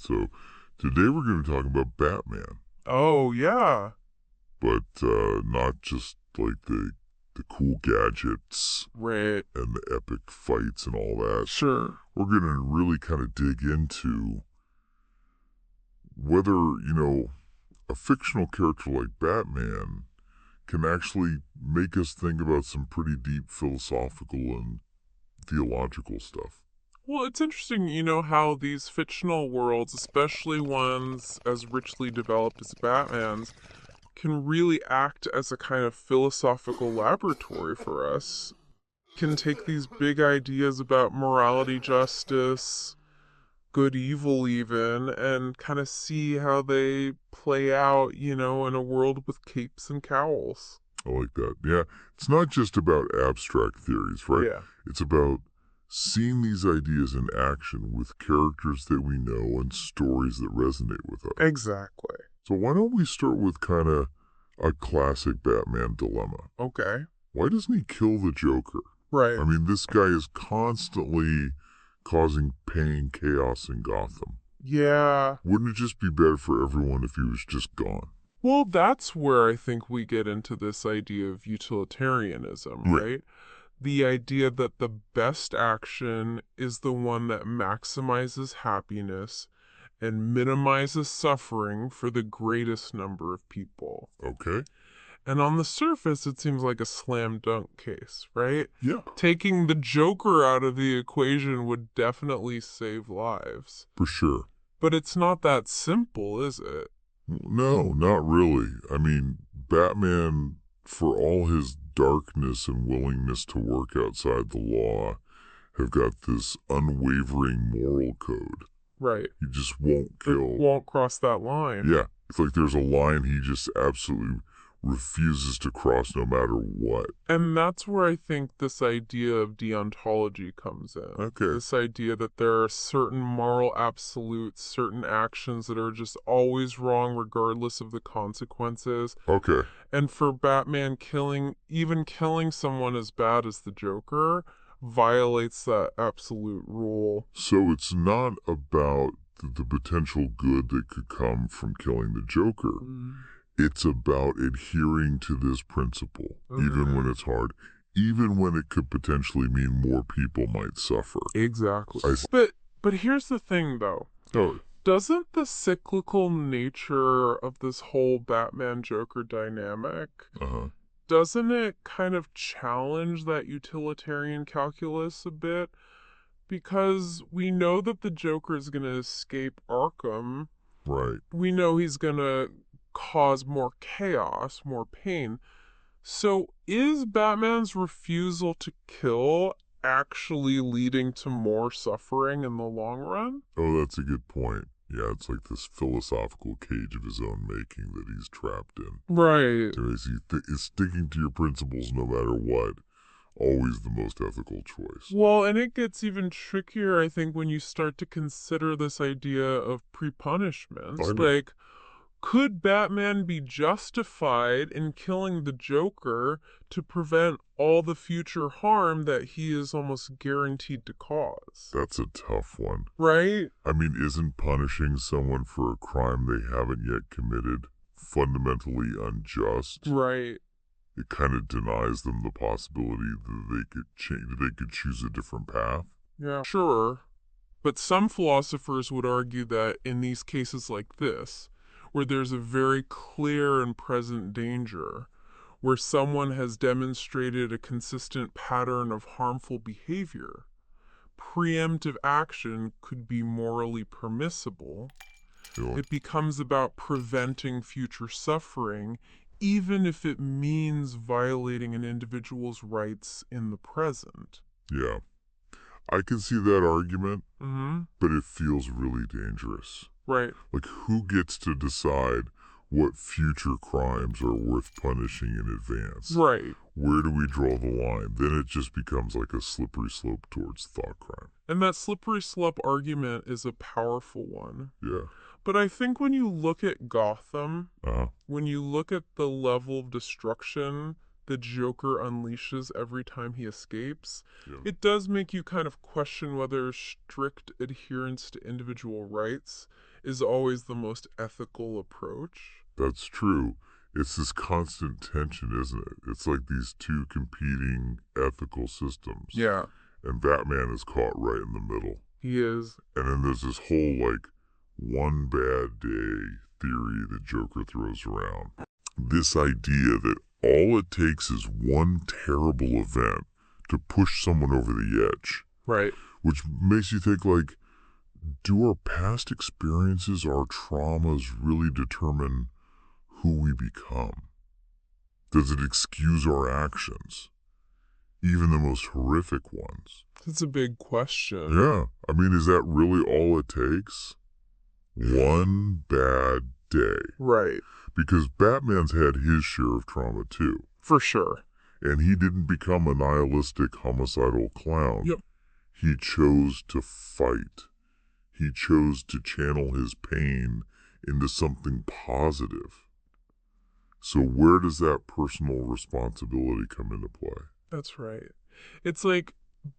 So today we're going to talk about Batman, Oh, yeah. but not just like the cool gadgets Right. and the epic fights and all that. Sure. We're going to really kind of dig into whether, a fictional character like Batman can actually make us think about some pretty deep philosophical and theological stuff. Well, it's interesting, how these fictional worlds, especially ones as richly developed as Batman's, can really act as a kind of philosophical laboratory for us. Can take these big ideas about morality, justice, good, evil, even, and kind of see how they play out, in a world with capes and cowls. I like that. Yeah, it's not just about abstract theories, right? Yeah. It's about seeing these ideas in action with characters that we know and stories that resonate with us. Exactly. So why don't we start with kind of a classic Batman dilemma? Okay. Why doesn't he kill the Joker? Right. I mean, this guy is constantly causing pain, chaos in Gotham. Yeah. Wouldn't it just be better for everyone if he was just gone? Well, that's where I think we get into this idea of utilitarianism, right? The idea that the best action is the one that maximizes happiness and minimizes suffering for the greatest number of people. Okay. And on the surface, it seems like a slam dunk case, right? Yeah. Taking the Joker out of the equation would definitely save lives. For sure. But it's not that simple, is it? No, not really. I mean, Batman, for all his darkness and willingness to work outside the law, have got this unwavering moral code. Right. He just won't kill. It won't cross that line. Yeah, it's like there's a line he just absolutely refuses to cross no matter what. And that's where I think this idea of deontology comes in. Okay. This idea that there are certain moral absolutes, certain actions that are just always wrong regardless of the consequences. Okay. And for Batman, even killing someone as bad as the Joker violates that absolute rule. So it's not about the potential good that could come from killing the Joker. It's about adhering to this principle, even when it's hard, even when it could potentially mean more people might suffer. Exactly. But here's the thing, though. Oh, Doesn't the cyclical nature of this whole Batman-Joker dynamic, doesn't it kind of challenge that utilitarian calculus a bit? Because we know that the Joker is going to escape Arkham. right. We know he's going to cause more chaos, more pain. So is Batman's refusal to kill actually leading to more suffering in the long run? Oh, that's a good point. Yeah, it's like this philosophical cage of his own making that he's trapped in. Right. So is sticking to your principles no matter what always the most ethical choice? Well, and it gets even trickier, I think, when you start to consider this idea of pre-punishment. Like, could Batman be justified in killing the Joker to prevent all the future harm that he is almost guaranteed to cause? That's a tough one. Right? I mean, isn't punishing someone for a crime they haven't yet committed fundamentally unjust? Right. It kind of denies them the possibility that they could change, they could choose a different path. Yeah, sure. But some philosophers would argue that in these cases like this, where there's a very clear and present danger, where someone has demonstrated a consistent pattern of harmful behavior, preemptive action could be morally permissible. Yeah. It becomes about preventing future suffering, even if it means violating an individual's rights in the present. Yeah. I can see that argument, Mm-hmm. but it feels really dangerous. Right. Like, who gets to decide what future crimes are worth punishing in advance? Right. Where do we draw the line? Then it just becomes like a slippery slope towards thought crime. And that slippery slope argument is a powerful one. Yeah. But I think when you look at Gotham, Uh-huh. when you look at the level of destruction the Joker unleashes every time he escapes, Yeah. it does make you kind of question whether strict adherence to individual rights is always the most ethical approach. That's true. It's this constant tension, isn't it? It's like these two competing ethical systems. Yeah, And Batman is caught right in the middle. he is. And then there's this whole, like, one bad day theory that Joker throws around. This idea that all it takes is one terrible event to push someone over the edge. Right. Which makes you think, like, do our past experiences, our traumas, really determine who we become? Does it excuse our actions? Even the most horrific ones? That's a big question. Yeah. I mean, is that really all it takes? One bad day. Right. Because Batman's had his share of trauma too. For sure. And he didn't become a nihilistic, homicidal clown. Yep. He chose to fight. He chose to channel his pain into something positive. So where does that personal responsibility come into play? That's right. It's like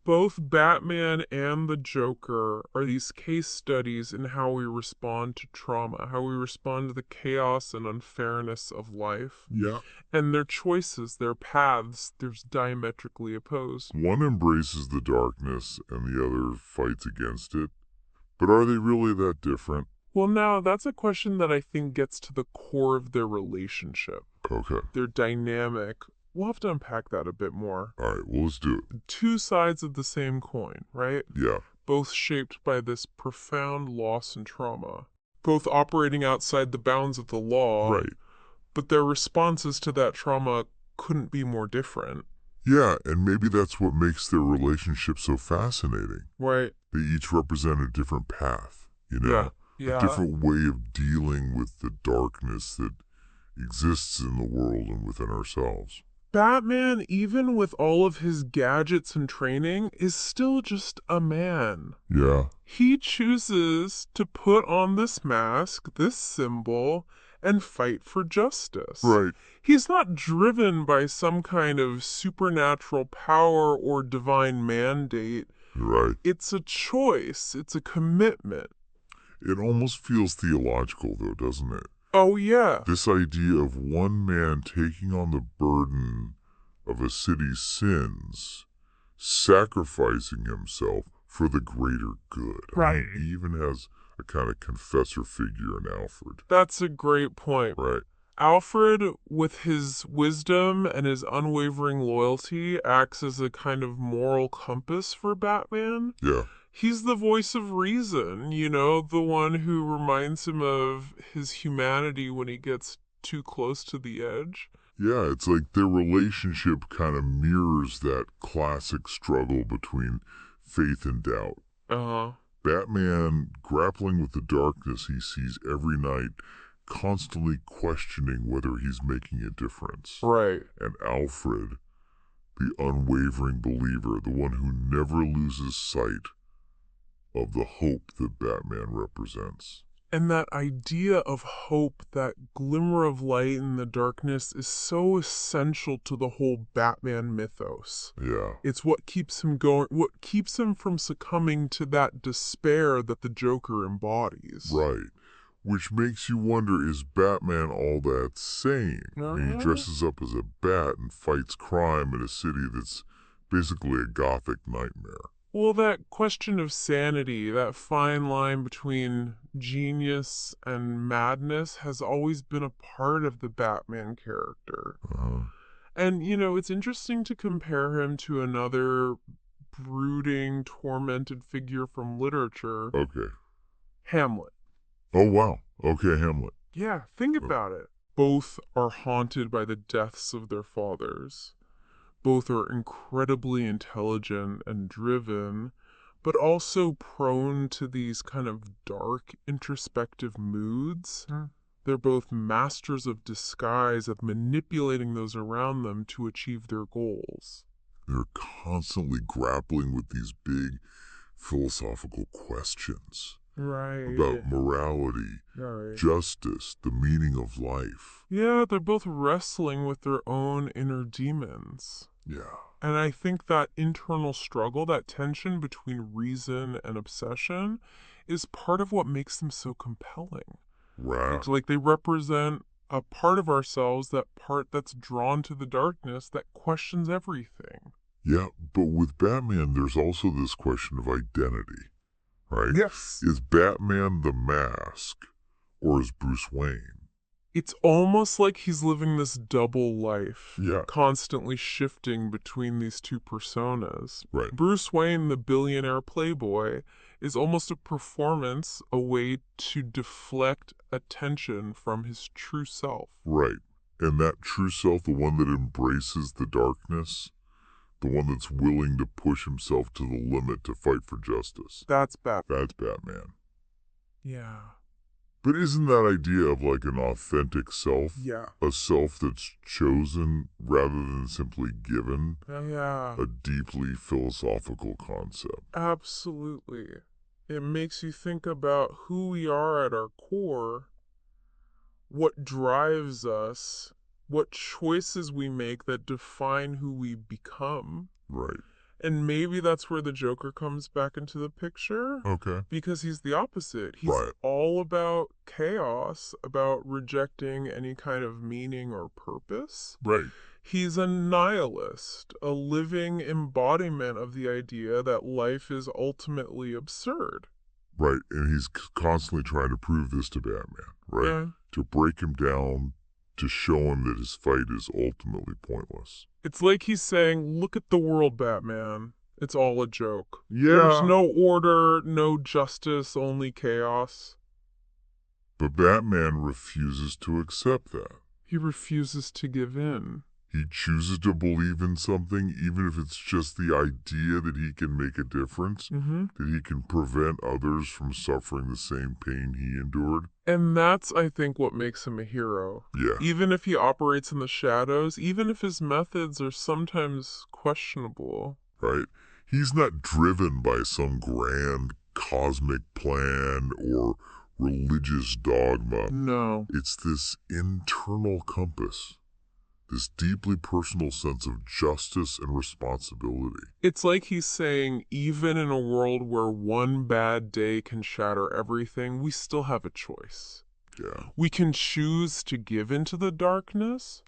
both Batman and the Joker are these case studies in how we respond to trauma, how we respond to the chaos and unfairness of life. Yeah. And their choices, their paths, they're diametrically opposed. One embraces the darkness and the other fights against it. But are they really that different? Well, now, that's a question that I think gets to the core of their relationship. Okay. Their dynamic. We'll have to unpack that a bit more. All right, well, let's do it. Two sides of the same coin, right? Yeah. Both shaped by this profound loss and trauma. Both operating outside the bounds of the law. Right. But their responses to that trauma couldn't be more different. Yeah, and maybe that's what makes their relationship so fascinating. Right. They each represent a different path, you know? Yeah. A different way of dealing with the darkness that exists in the world and within ourselves. Batman, even with all of his gadgets and training, is still just a man. Yeah. He chooses to put on this mask, this symbol, and fight for justice. Right. He's not driven by some kind of supernatural power or divine mandate. Right. It's a choice. It's a commitment. It almost feels theological, though, doesn't it? Oh, yeah. This idea of one man taking on the burden of a city's sins, sacrificing himself for the greater good. Right. I mean, he even has a kind of confessor figure in Alfred. That's a great point. Right. Alfred, with his wisdom and his unwavering loyalty, acts as a kind of moral compass for Batman. Yeah. He's the voice of reason, you know, the one who reminds him of his humanity when he gets too close to the edge. Yeah, it's like their relationship kind of mirrors that classic struggle between faith and doubt. Uh-huh. Batman grappling with the darkness he sees every night, constantly questioning whether he's making a difference. Right. And Alfred, the unwavering believer, the one who never loses sight of the hope that Batman represents. And that idea of hope, that glimmer of light in the darkness, is so essential to the whole Batman mythos. Yeah. It's what keeps him going, what keeps him from succumbing to that despair that the Joker embodies. Right. Which makes you wonder, is Batman all that sane? He dresses up as a bat and fights crime in a city that's basically a gothic nightmare. Well, that question of sanity, that fine line between genius and madness, has always been a part of the Batman character. Uh-huh. And, you know, it's interesting to compare him to another brooding, tormented figure from literature, Okay. Hamlet. Oh, wow. Okay, Hamlet. Yeah, think about it. Both are haunted by the deaths of their fathers. Both are incredibly intelligent and driven, but also prone to these kind of dark, introspective moods. They're both masters of disguise, of manipulating those around them to achieve their goals. They're constantly grappling with these big philosophical questions. Right. about morality, Right. justice, the meaning of life. Yeah, they're both wrestling with their own inner demons. Yeah. And I think that internal struggle, that tension between reason and obsession, is part of what makes them so compelling. Right. It's like they represent a part of ourselves, that part that's drawn to the darkness, that questions everything. Yeah, but with Batman, there's also this question of identity, right? Yes. Is Batman the mask, or is Bruce Wayne? It's almost like he's living this double life, Yeah. constantly shifting between these two personas. Right. Bruce Wayne, the billionaire playboy, is almost a performance, a way to deflect attention from his true self. Right. And that true self, the one that embraces the darkness, the one that's willing to push himself to the limit to fight for justice. That's Batman. That's Batman. Yeah. But isn't that idea of like an authentic self, Yeah. a self that's chosen rather than simply given, Yeah. a deeply philosophical concept? Absolutely. It makes you think about who we are at our core, what drives us, what choices we make that define who we become. Right. And maybe that's where the Joker comes back into the picture. Okay. Because he's the opposite. He's Right. all about chaos, about rejecting any kind of meaning or purpose. Right. He's a nihilist, a living embodiment of the idea that life is ultimately absurd. Right. And he's constantly trying to prove this to Batman, right? Yeah. To break him down, to show him that his fight is ultimately pointless. It's like he's saying, look at the world, Batman. It's all a joke. Yeah. There's no order, no justice, only chaos. But Batman refuses to accept that. He refuses to give in. He chooses to believe in something, even if it's just the idea that he can make a difference, that he can prevent others from suffering the same pain he endured. And that's, I think, what makes him a hero. Yeah. Even if he operates in the shadows, even if his methods are sometimes questionable. Right? He's not driven by some grand cosmic plan or religious dogma. No. It's this internal compass, this deeply personal sense of justice and responsibility. It's like he's saying, even in a world where one bad day can shatter everything, we still have a choice. Yeah. We can choose to give into the darkness,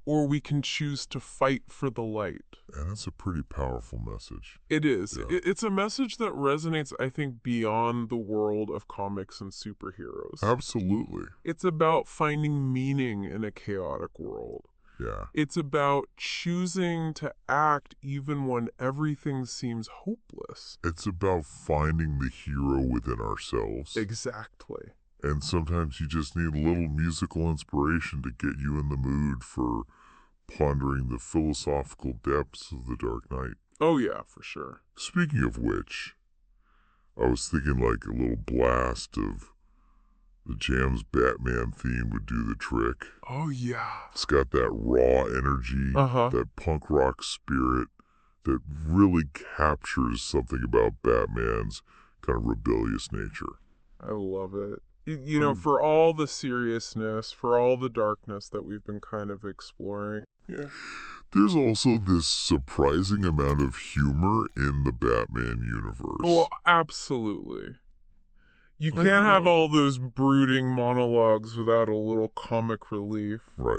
or we can choose to fight for the light. And that's a pretty powerful message. It is. Yeah. It's a message that resonates, I think, beyond the world of comics and superheroes. Absolutely. It's about finding meaning in a chaotic world. Yeah. It's about choosing to act even when everything seems hopeless. It's about finding the hero within ourselves. Exactly. And sometimes you just need a little musical inspiration to get you in the mood for pondering the philosophical depths of the Dark Knight. Oh yeah, for sure. Speaking of which, I was thinking like a little blast of the Jam's Batman theme would do the trick. Oh yeah. It's got that raw energy, that punk rock spirit that really captures something about Batman's kind of rebellious nature. I love it. You know, for all the seriousness, for all the darkness that we've been kind of exploring. Yeah. There's also this surprising amount of humor in the Batman universe. Well, absolutely. You can't have all those brooding monologues without a little comic relief. Right.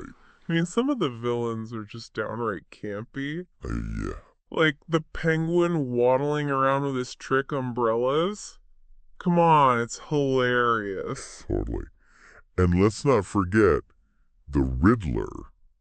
I mean, some of the villains are just downright campy. Yeah. Like the Penguin waddling around with his trick umbrellas. Come on, it's hilarious. Totally. And let's not forget the Riddler.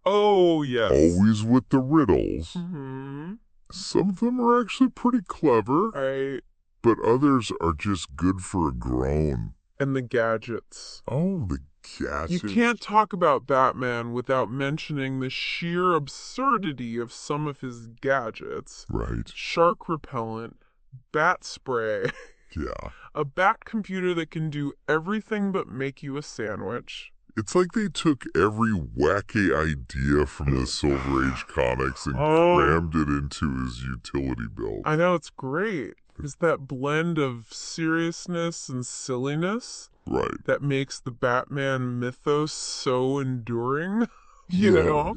Oh, yes. Always with the riddles. Mm-hmm. Some of them are actually pretty clever. Right. But others are just good for a groan. And the gadgets. Oh, the gadgets. You can't talk about Batman without mentioning the sheer absurdity of some of his gadgets. Right. Shark repellent, bat spray. Yeah. A bat computer that can do everything but make you a sandwich. It's like they took every wacky idea from the Silver Age comics and crammed it into his utility belt. I know, it's great. is that blend of seriousness and silliness Right. that makes the Batman mythos so enduring. Yeah.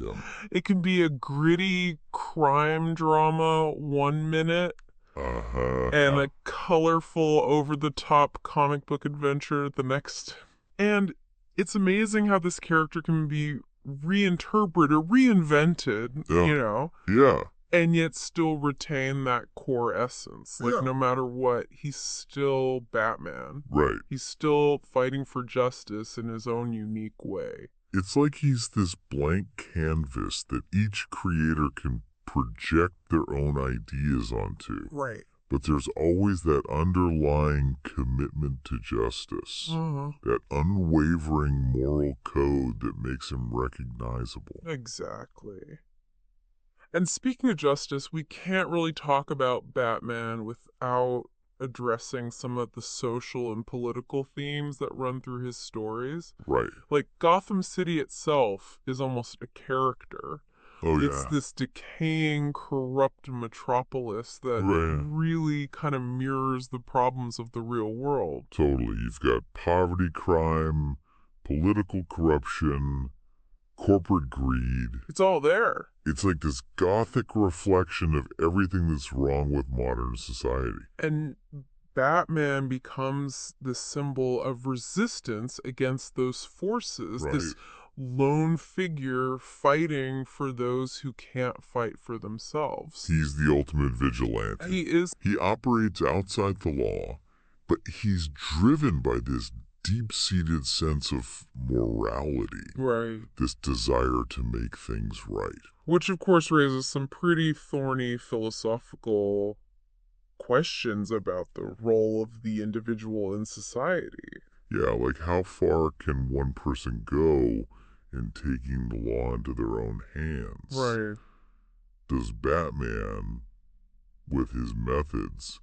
It can be a gritty crime drama 1 minute and Uh-huh. a colorful, over-the-top comic book adventure the next. And it's amazing how this character can be reinterpreted, reinvented, Yeah. Yeah. and yet still retain that core essence. Like, Yeah. no matter what, he's still Batman. Right. He's still fighting for justice in his own unique way. It's like he's this blank canvas that each creator can project their own ideas onto. Right. But there's always that underlying commitment to justice, that unwavering moral code that makes him recognizable. Exactly. And speaking of justice, we can't really talk about Batman without addressing some of the social and political themes that run through his stories. Right. Like, Gotham City itself is almost a character. Oh, yeah. It's this decaying, corrupt metropolis that really kind of mirrors the problems of the real world. Totally. You've got poverty, crime, political corruption, corporate greed. It's all there. It's like this gothic reflection of everything that's wrong with modern society. And Batman becomes the symbol of resistance against those forces. Right. This lone figure fighting for those who can't fight for themselves. He's the ultimate vigilante. He is. He operates outside the law, but he's driven by this deep-seated sense of morality. Right. This desire to make things right. Which, of course, raises some pretty thorny philosophical questions about the role of the individual in society. Yeah, like how far can one person go in taking the law into their own hands? Right. Does Batman, with his methods,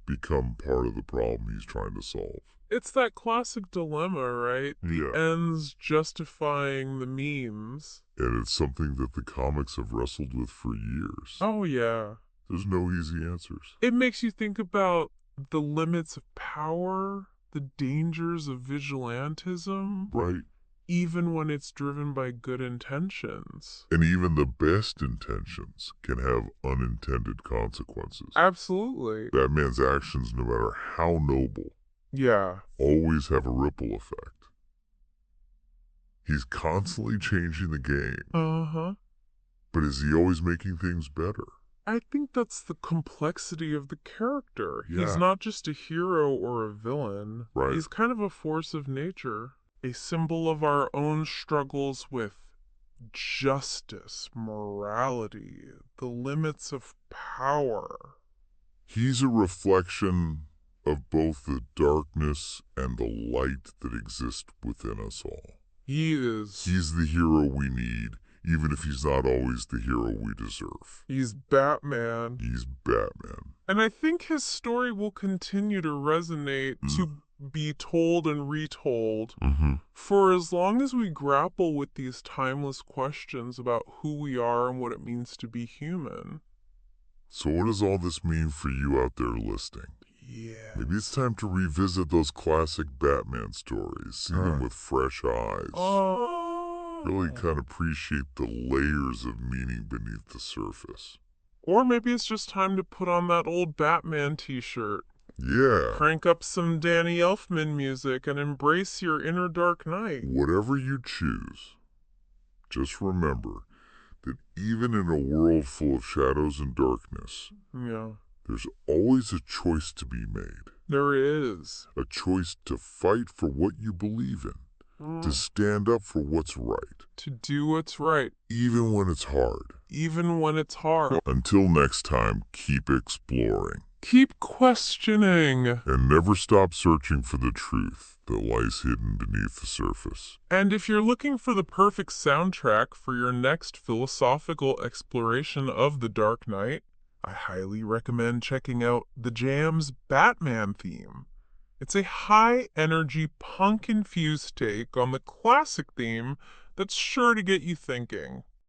become part of the problem he's trying to solve? It's that classic dilemma, right? The ends justifying the means. And it's something that the comics have wrestled with for years. Oh, yeah. There's no easy answers. It makes you think about the limits of power, the dangers of vigilantism. Right. Even when it's driven by good intentions. And even the best intentions can have unintended consequences. Absolutely. Batman's actions, no matter how noble, always have a ripple effect. He's constantly changing the game. But is he always making things better? I think that's the complexity of the character. Yeah. He's not just a hero or a villain. Right. He's kind of a force of nature. A symbol of our own struggles with justice, morality, the limits of power. He's a reflection of both the darkness and the light that exist within us all. He is. He's the hero we need, even if he's not always the hero we deserve. He's Batman. He's Batman. And I think his story will continue to resonate, to be told and retold, for as long as we grapple with these timeless questions about who we are and what it means to be human. So what does all this mean for you out there listening? Yeah. Maybe it's time to revisit those classic Batman stories, see them with fresh eyes. Really kind of appreciate the layers of meaning beneath the surface. Or maybe it's just time to put on that old Batman t-shirt. Yeah. Crank up some Danny Elfman music and embrace your inner dark night. Whatever you choose, just remember that even in a world full of shadows and darkness, there's always a choice to be made. There is. A choice to fight for what you believe in, to stand up for what's right. To do what's right. Even when it's hard. Even when it's hard. Until next time, keep exploring. Keep questioning. And never stop searching for the truth that lies hidden beneath the surface. And if you're looking for the perfect soundtrack for your next philosophical exploration of the Dark Knight, I highly recommend checking out The Jam's Batman theme. It's a high-energy, punk-infused take on the classic theme that's sure to get you thinking.